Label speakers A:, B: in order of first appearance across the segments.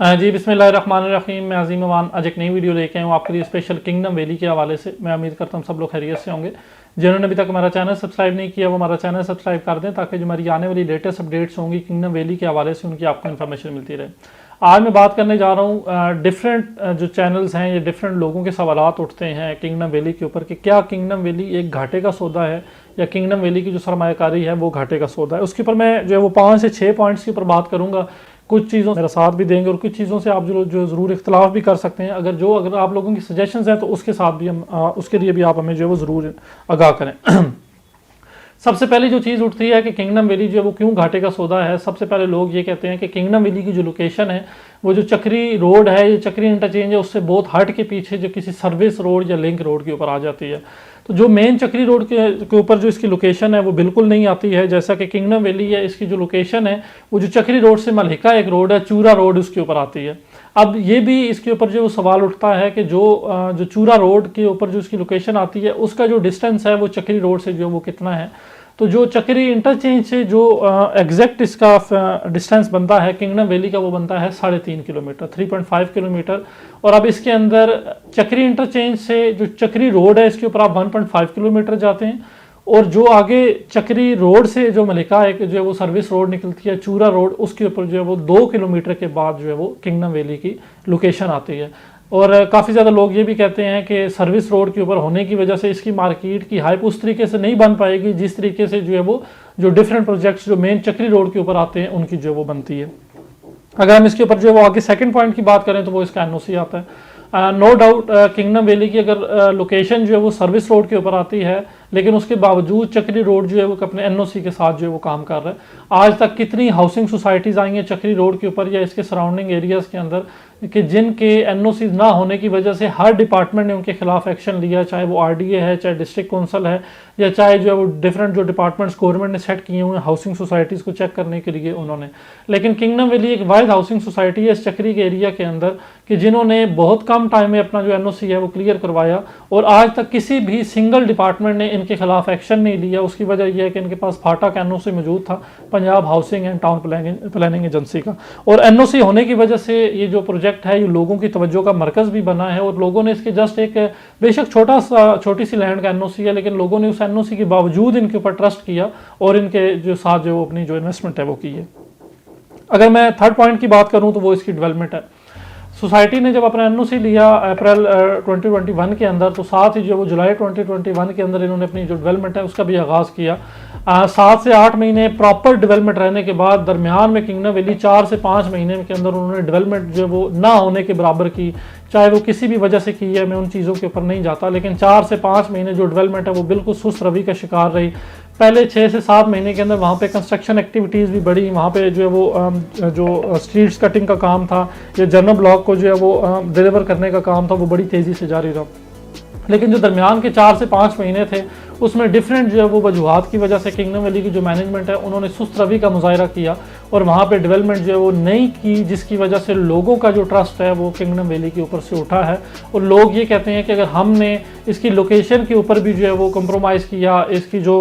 A: जी बिस्मिल्लाहिर्रहमानिर्रहीम। मैं अजीम अमान आज एक नई वीडियो लेके आया हूँ आपके लिए स्पेशल किंगडम वैली के हवाले से। मैं उम्मीद करता हूँ सब लोग खैरियत से होंगे। जिन्होंने अभी तक हमारा चैनल सब्सक्राइब नहीं किया वो हमारा चैनल सब्सक्राइब कर दें ताकि जो हमारी आने वाली लेटेस्ट अपडेट्स होंगी किंगडम वैली के हवाले से उनकी आपको इन्फॉर्मेशन मिलती रहे। आज मैं बात करने जा रहा हूँ डिफरेंट जो चैनल्स हैं, ये डिफरेंट लोगों के सवालात उठते हैं किंगडम वैली के ऊपर कि क्या किंगडम वैली एक घाटे का सौदा है या किंगडम वैली की जो सरमायाकारी है वो घाटे का सौदा है। उसके ऊपर मैं जो है वो 5 से 6 पॉइंट्स के ऊपर बात करूँगा। कुछ चीज़ों मेरा साथ भी देंगे और कुछ चीज़ों से आप जो ज़रूर इख्तलाफ भी कर सकते हैं। अगर आप लोगों की सजेशंस हैं तो उसके साथ भी हम उसके लिए भी आप हमें जो है वो ज़रूर आगाह करें। सबसे पहले जो चीज़ उठती है कि किंगडम वैली जो है वो क्यों घाटे का सौदा है। सबसे पहले लोग ये कहते हैं कि किंगडम वैली की जो लोकेशन है वो जो चक्री रोड है, ये चक्री इंटरचेंज है, उससे बहुत हट के पीछे जो किसी सर्विस रोड या लिंक रोड के ऊपर आ जाती है। तो जो मेन चक्री रोड के ऊपर जो इसकी लोकेशन है वो बिल्कुल नहीं आती है। जैसा कि किंगडम वैली है, इसकी जो लोकेशन है वो जो चक्री रोड से मलहिका एक रोड है, चूरा रोड, उसके ऊपर आती है। अब ये भी इसके ऊपर जो सवाल उठता है कि जो चूरा रोड के ऊपर जो इसकी लोकेशन आती है उसका जो डिस्टेंस है वो चक्री रोड से जो वो कितना है। तो जो चक्री इंटरचेंज से जो एग्जैक्ट इसका डिस्टेंस बनता है किंगडम वैली का वो बनता है 3.5 किलोमीटर, 3.5 किलोमीटर। और अब इसके अंदर चक्री इंटरचेंज से जो चक्री रोड है इसके ऊपर आप 1.5 किलोमीटर जाते हैं। और जो आगे चक्री रोड से जो मलिका एक जो है वो सर्विस रोड निकलती है, चूरा रोड, उसके ऊपर जो है वो 2 किलोमीटर के बाद जो है वो किंगडम वैली की लोकेशन आती है। और काफ़ी ज़्यादा लोग ये भी कहते हैं कि सर्विस रोड के ऊपर होने की वजह से इसकी मार्केट की हाइप उस तरीके से नहीं बन पाएगी जिस तरीके से जो है वो जो डिफरेंट प्रोजेक्ट्स जो मेन चक्री रोड के ऊपर आते हैं उनकी जो है वो बनती है। अगर हम इसके ऊपर जो है वो आगे सेकंड पॉइंट की बात करें तो वो इसका एनओसी आता है। नो डाउट किंगडम वैली की अगर लोकेशन जो है वो सर्विस रोड के ऊपर आती है, लेकिन उसके बावजूद चक्री रोड जो है वो अपने एनओसी के साथ जो है वो काम कर रहा है। आज तक कितनी हाउसिंग सोसाइटीज़ आई हैं चक्री रोड के ऊपर या इसके सराउंडिंग एरियाज़ के अंदर कि जिनके एनओसी ना होने की वजह से हर डिपार्टमेंट ने उनके खिलाफ एक्शन लिया, चाहे वो आरडीए है, चाहे डिस्ट्रिक्ट काउंसिल है, या चाहे जो है वो डिफरेंट जो डिपार्टमेंट्स गवर्नमेंट ने सेट किए हुए हैं हाउसिंग सोसाइटीज़ को चेक करने के लिए उन्होंने। लेकिन किंगडम वैली एक वाइड हाउसिंग सोसाइटी है इस चक्री के एरिया के अंदर कि जिन्होंने बहुत कम टाइम में अपना जो एनओसी है वो क्लियर करवाया और आज तक किसी भी सिंगल डिपार्टमेंट ने इनके खिलाफ एक्शन नहीं लिया। उसकी वजह यह है कि इनके पास फाटक एनओसी मौजूद था, Punjab housing and town planning agency का। और एनओसी होने की वजह से ये जो प्रोजेक्ट है ये लोगों की तवज्जो का मरकज़ भी बना है और लोगों ने इसके जस्ट एक बेशक छोटी सी लैंड का एनओसी है, लेकिन लोगों ने उस एनओसी के बावजूद इनके ऊपर ट्रस्ट किया और इनके जो साथ जो अपनी जो इन्वेस्टमेंट है वो की है। अगर मैं थर्ड पॉइंट की बात करूं तो वो इसकी डेवलपमेंट है। सोसाइटी ने जब अपना एनओसी लिया अप्रैल 2021 के अंदर, तो साथ ही जो वो जुलाई 2021 के अंदर इन्होंने अपनी जो डेवलपमेंट है उसका भी आगाज़ किया। 7 से 8 महीने प्रॉपर डेवलपमेंट रहने के बाद दरमियान में किंगडम वैली 4 से 5 महीने के अंदर उन्होंने डेवलपमेंट जो वो ना होने के बराबर की, चाहे वो किसी भी वजह से की है, मैं उन चीज़ों के ऊपर नहीं जाता, लेकिन 4 से 5 महीने जो डेवलपमेंट है वो बिल्कुल सुस्त रवि का शिकार रही। पहले 6 से 7 महीने के अंदर वहाँ पे कंस्ट्रक्शन एक्टिविटीज़ भी बढ़ी, वहाँ पे जो है वो जो स्ट्रीट्स कटिंग का काम था या जनरल ब्लॉक को जो है वो डिलीवर करने का काम था वो बड़ी तेज़ी से जारी रहा। लेकिन जो दरमियान के 4 से 5 महीने थे उसमें डिफरेंट जो है वो वजूहात की वजह से किंगडम वैली की जो मैनेजमेंट है उन्होंने सुस्त रवि का मुजाहरा किया और वहाँ पे डेवलपमेंट जो है वो नहीं की, जिसकी वजह से लोगों का जो ट्रस्ट है वो किंगडम वैली के ऊपर से उठा है। और लोग ये कहते हैं कि अगर हमने इसकी लोकेशन के ऊपर भी जो है वो कंप्रोमाइज़ किया, इसकी जो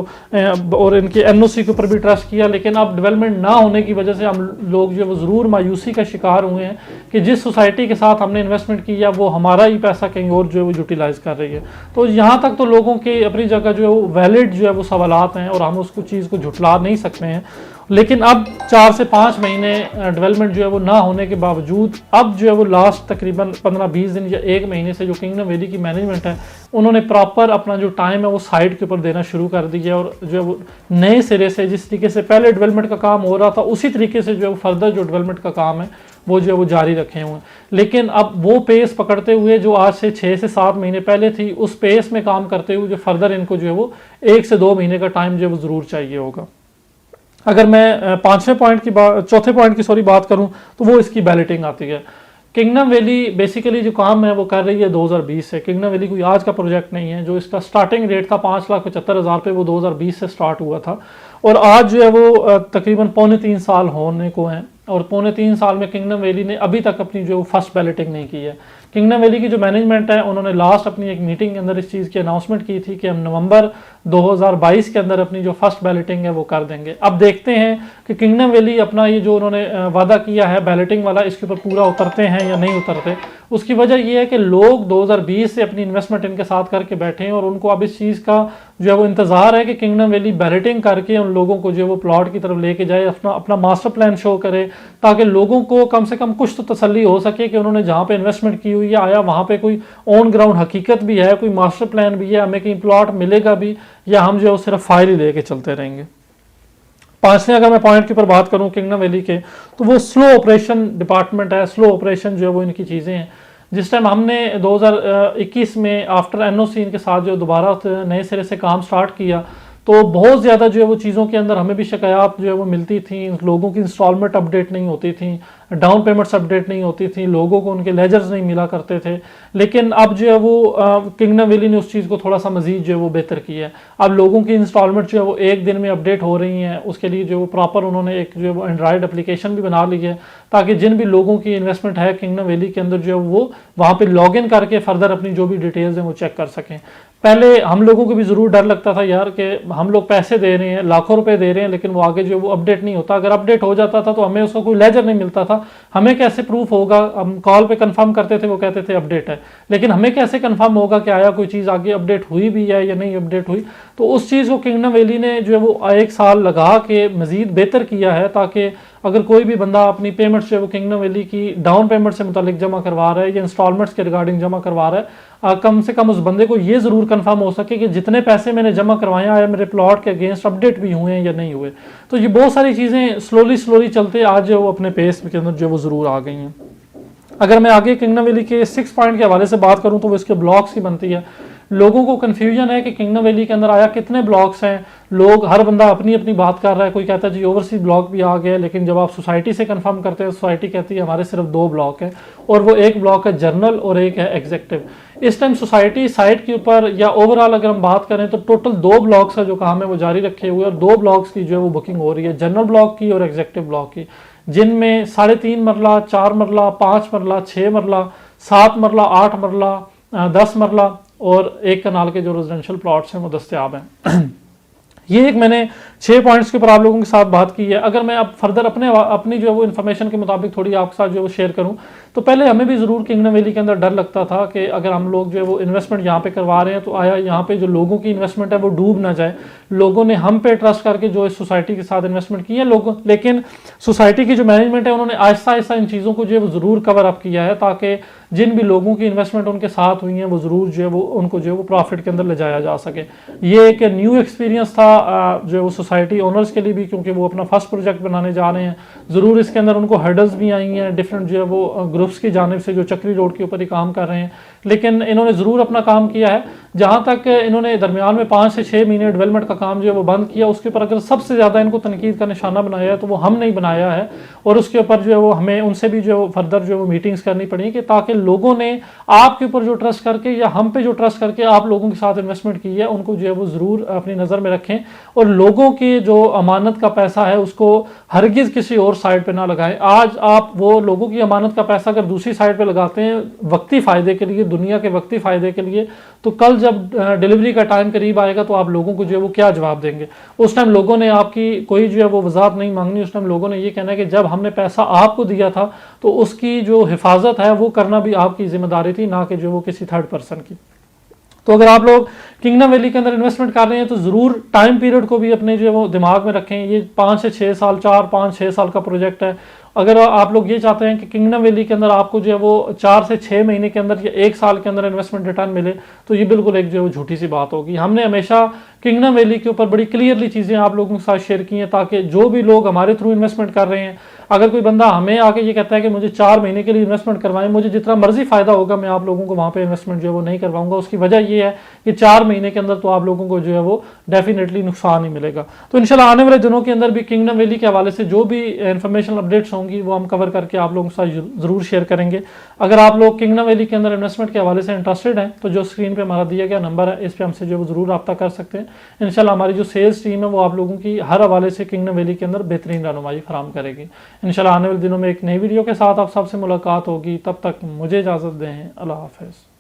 A: और इनकी एनओसी के ऊपर भी ट्रस्ट किया, लेकिन अब डेवलपमेंट ना होने की वजह से हम लोग जो है वो ज़रूर मायूसी का शिकार हुए हैं कि जिस सोसाइटी के साथ हमने इन्वेस्टमेंट किया वो हमारा ही पैसा कहीं और जो है वो यूटिलाइज़ कर रही है। तो यहाँ तक तो लोगों के अपनी जगह जो है वो वैलिड जो है वो सवालात हैं और हम उसको चीज़ को झुटला नहीं सकते हैं। लेकिन अब 4 से 5 महीने डेवलपमेंट जो है वो ना होने के बावजूद अब जो है वो लास्ट तकरीबन 15-20 दिन या 1 महीने से जो किंगडम वैली की मैनेजमेंट है उन्होंने प्रॉपर अपना जो टाइम है वो साइड के ऊपर देना शुरू कर दिया और जो है वो नए सिरे से जिस तरीके से पहले डेवलपमेंट का काम हो रहा था उसी तरीके से जो है वो फर्दर जो डेवलपमेंट का काम है वो जो है वो जारी रखे हुए हैं। लेकिन अब वो पेस पकड़ते हुए जो आज से 6 से 7 महीने पहले थी उस पेस में काम करते हुए जो फर्दर इनको जो है वो 1 से 2 महीने का टाइम जो है वो ज़रूर चाहिए होगा। अगर मैं चौथे पॉइंट की बात करूं तो वो इसकी बैलेटिंग आती है। किंगडम वैली बेसिकली जो काम है वो कर रही है 2020 से। किंगडम वैली कोई आज का प्रोजेक्ट नहीं है। जो इसका स्टार्टिंग रेट था 5,75,000 पे वो 2020 से स्टार्ट हुआ था और आज जो है वो तकरीबन 2.25 साल होने को हैं और पौने 3 साल में किंगडम वैली ने अभी तक अपनी जो फर्स्ट बैलेटिंग नहीं की है। किंगडम वैली की जो मैनेजमेंट है उन्होंने लास्ट अपनी एक मीटिंग के अंदर इस चीज़ की अनाउंसमेंट की थी कि हम नवंबर 2022 के अंदर अपनी जो फर्स्ट बैलेटिंग है वो कर देंगे। अब देखते हैं कि किंगडम वैली अपना ये जो उन्होंने वादा किया है बैलेटिंग वाला, इसके ऊपर पूरा उतरते हैं या नहीं उतरते। उसकी वजह ये है कि लोग 2020 से अपनी इन्वेस्टमेंट इनके साथ करके बैठे हैं और उनको अब इस चीज़ का जो है वो इंतज़ार है कि किंगडम वैली बैलेटिंग करके उन लोगों को जो है वो प्लॉट की तरफ लेके जाए, अपना मास्टर प्लान शो करे, ताकि लोगों को कम से कम कुछ तो तसल्ली हो सके कि उन्होंने जहाँ पे इन्वेस्टमेंट की हुई है आया वहाँ पे कोई ऑन ग्राउंड हकीकत भी है, कोई मास्टर प्लान भी है, हमें कहीं प्लॉट मिलेगा भी, या हम जो है सिर्फ फाइल ही लेके चलते रहेंगे। पांचवें अगर मैं पॉइंट के ऊपर बात करूं किंगडम वैली के, तो वो स्लो ऑपरेशन डिपार्टमेंट है। स्लो ऑपरेशन जो है वो इनकी चीज़ें हैं। जिस टाइम हमने 2021 में आफ्टर एनओसी इनके साथ जो दोबारा नए सिरे से काम स्टार्ट किया, तो बहुत ज़्यादा जो है वो चीज़ों के अंदर हमें भी शिकायत जो है वो मिलती थी। लोगों की इंस्टॉलमेंट अपडेट नहीं होती थी, डाउन पेमेंट्स अपडेट नहीं होती थी, लोगों को उनके लेजर्स नहीं मिला करते थे। लेकिन अब जो है वो किंगडम वैली ने उस चीज़ को थोड़ा सा मजीद जो है वो बेहतर किया है। अब लोगों की इंस्टॉलमेंट जो है वो एक दिन में अपडेट हो रही हैं। उसके लिए जो वो प्रॉपर उन्होंने एक जो है वो एंड्रॉयड एप्लीकेशन भी बना ली है, ताकि जिन भी लोगों की इन्वेस्टमेंट है किंगडम वैली के अंदर जो है वो वहाँ पर लॉग इन करके फर्दर अपनी जो भी डिटेल्स हैं वो चेक कर सकें। पहले हम लोगों को भी ज़रूर डर लगता था यार कि हम लोग पैसे दे रहे हैं, लाखों रुपए दे रहे हैं, लेकिन वो आगे जो वो अपडेट नहीं होता। अगर अपडेट हो जाता था तो हमें उसका कोई लेजर नहीं मिलता था, हमें कैसे प्रूफ होगा। हम कॉल पे कंफर्म करते थे, वो कहते थे अपडेट है, लेकिन हमें कैसे कंफर्म होगा कि आया कोई चीज़ आगे अपडेट हुई भी है या नहीं अपडेट हुई। तो उस चीज़ को किंगडम वैली ने जो है वो 1 साल लगा के मज़ीद बेहतर किया है, ताकि अगर कोई भी बंदा अपनी पेमेंट्स जो है वो किंगडम वैली की डाउन पेमेंट से मुतालिक जमा करवा रहा है या इंस्टॉलमेंट्स के रिगार्डिंग जमा करवा रहा है, कम से कम उस बंदे को ये ज़रूर कंफर्म हो सके कि जितने पैसे मैंने जमा करवाए आया मेरे प्लॉट के अगेंस्ट अपडेट भी हुए हैं या नहीं हुए। तो ये बहुत सारी चीज़ें स्लोली चलते आज जो वो अपने पेस के अंदर जो वो ज़रूर आ गई हैं। अगर मैं आगे किंगडम वैली के 6 पॉइंट के हवाले से बात करूँ तो वो इसके ब्लॉक्स की बनती है। लोगों को कन्फ्यूजन है कि किंगडम वैली के अंदर आया कितने ब्लॉक्स हैं। लोग हर बंदा अपनी अपनी बात कर रहा है। कोई कहता है जी ओवरसीज ब्लॉक भी आ गया, लेकिन जब आप सोसाइटी से कंफर्म करते हैं, सोसाइटी कहती है हमारे सिर्फ 2 ब्लॉक हैं, और वो एक ब्लॉक है जनरल और एक है एग्जेक्टिव। इस टाइम सोसाइटी साइट के ऊपर या ओवरऑल अगर हम बात करें तो टोटल 2 ब्लॉक्स का जो काम है वो जारी रखे हुए, और 2 ब्लॉक्स की जो है वो बुकिंग हो रही है, जनरल ब्लॉक की और एग्जेक्टिव ब्लॉक की, जिनमें 3.5 मरला, 4 मरला, 5 मरला, 6 मरला, 7 मरला, 8 मरला, 10 मरला और 1 कनाल के जो रेजिडेंशियल प्लॉट्स हैं वो दस्तयाब हैं। ये एक मैंने 6 पॉइंट्स के ऊपर आप लोगों के साथ बात की है। अगर मैं अब फर्दर अपनी जो है वो इन्फॉर्मेशन के मुताबिक थोड़ी आपके साथ जो है वो शेयर करूं, तो पहले हमें भी ज़रूर किंगडम वैली के अंदर डर लगता था कि अगर हम लोग जो है वो इन्वेस्टमेंट यहाँ पे करवा रहे हैं तो आया यहाँ पे जो लोगों की इन्वेस्टमेंट है वो डूब ना जाए। लोगों ने हम पे ट्रस्ट करके जो इस सोसाइटी के साथ इन्वेस्टमेंट की है लोगों, लेकिन सोसाइटी की जो मैनेजमेंट है उन्होंने आहिस्ता आहिस्ता इन चीज़ों को जो है वो ज़रूर कवर अप किया है, ताकि जिन भी लोगों की इन्वेस्टमेंट उनके साथ हुई है वो ज़रूर जो है वो उनको जो है वो प्रॉफिट के अंदर ले जाया जा सके। ये एक न्यू एक्सपीरियंस था जो है वो सोसाइटी ओनर्स के लिए भी, क्योंकि वो अपना फर्स्ट प्रोजेक्ट बनाने जा रहे हैं। ज़रूर इसके अंदर उनको हर्डल्स भी आई हैं डिफरेंट जो है वो ग्रुप्स की जानिब से जो चक्री रोड के ऊपर ही काम कर रहे हैं, लेकिन इन्होंने ज़रूर अपना काम किया है। जहाँ तक इन्होंने दरमियान में 5 से 6 महीने डेवलपमेंट का काम जो है वो बंद किया, उसके ऊपर अगर सबसे ज़्यादा इनको तनकीद का निशाना बनाया है तो वो हम नहीं बनाया है, और उसके ऊपर जो है वो हमें उनसे भी जो फर्दर जो है वो मीटिंग्स करनी पड़ी कि ताकि लोगों ने आपके ऊपर जो ट्रस्ट करके या हम पे जो ट्रस्ट करके आप लोगों के साथ इन्वेस्टमेंट की है उनको जो है वो ज़रूर अपनी नज़र में रखें, और लोगों की जो अमानत का पैसा है उसको हरगिज़ किसी और साइड पे ना लगाएं। आज आप वो लोगों की अमानत का पैसा अगर दूसरी साइड पे लगाते हैं वक्ती फ़ायदे के लिए, दुनिया के वक्ती फ़ायदे के लिए, तो कल जब डिलीवरी का टाइम करीब आएगा तो आप लोगों को जो है वो क्या जवाब देंगे। उस टाइम लोगों ने आपकी कोई जो है वो वजाहत नहीं मांगनी। उस टाइम लोगों ने ये कहना है कि जब हमने पैसा आपको दिया था तो उसकी जो हिफाजत है वो करना भी आपकी जिम्मेदारी थी, ना कि जो वो किसी थर्ड पर्सन की। तो अगर आप लोग किंगडम वैली के अंदर इन्वेस्टमेंट कर रहे हैं तो ज़रूर टाइम पीरियड को भी अपने जो है वो दिमाग में रखें। ये 5 से 6 साल, 4, 5, 6 साल का प्रोजेक्ट है। अगर आप लोग ये चाहते हैं कि किंगडम वैली के अंदर आपको जो है वो 4 से 6 महीने के अंदर या 1 साल के अंदर इन्वेस्टमेंट रिटर्न मिले, तो ये बिल्कुल एक जो है वो झूठी सी बात होगी। हमने हमेशा किंगडम वैली के ऊपर बड़ी क्लियरली चीज़ें आप लोगों के साथ शेयर की हैं, ताकि जो भी लोग हमारे थ्रू इन्वेस्टमेंट कर रहे हैं, अगर कोई बंदा हमें आके ये कहता है कि मुझे 4 महीने के लिए इन्वेस्टमेंट करवाएं, मुझे जितना मर्जी फ़ायदा होगा मैं आप लोगों को वहाँ पे इन्वेस्टमेंट जो है वो नहीं करवाऊंगा। उसकी वजह ये है कि 4 महीने के अंदर तो आप लोगों को जो है वो डेफिनेटली नुकसान ही मिलेगा। तो इंशाल्लाह आने वाले दिनों के अंदर भी किंगडम वैली के हवाले से जो भी इन्फॉर्मेशन अपडेट्स होंगी वो हम कवर करके आप लोगों के साथ ज़रूर शेयर करेंगे। अगर आप लोग किंगडम वैली के अंदर इन्वेस्टमेंट के हवाले से इंटरेस्टेड हैं तो जो स्क्रीन पर हमारा दिया गया नंबर है इस पर हमसे जो ज़रूर रब्ता कर सकते हैं। इंशाल्लाह हमारी जो सेल्स टीम है वो आप लोगों की हर हवाले से किंगडम वैली के अंदर बेहतरीन रहनुमाई फराम करेगी। इंशाल्लाह आने वाले दिनों में एक नई वीडियो के साथ आप सबसे मुलाकात होगी। तब तक मुझे इजाज़त दें। अल्लाह हाफ़िज़।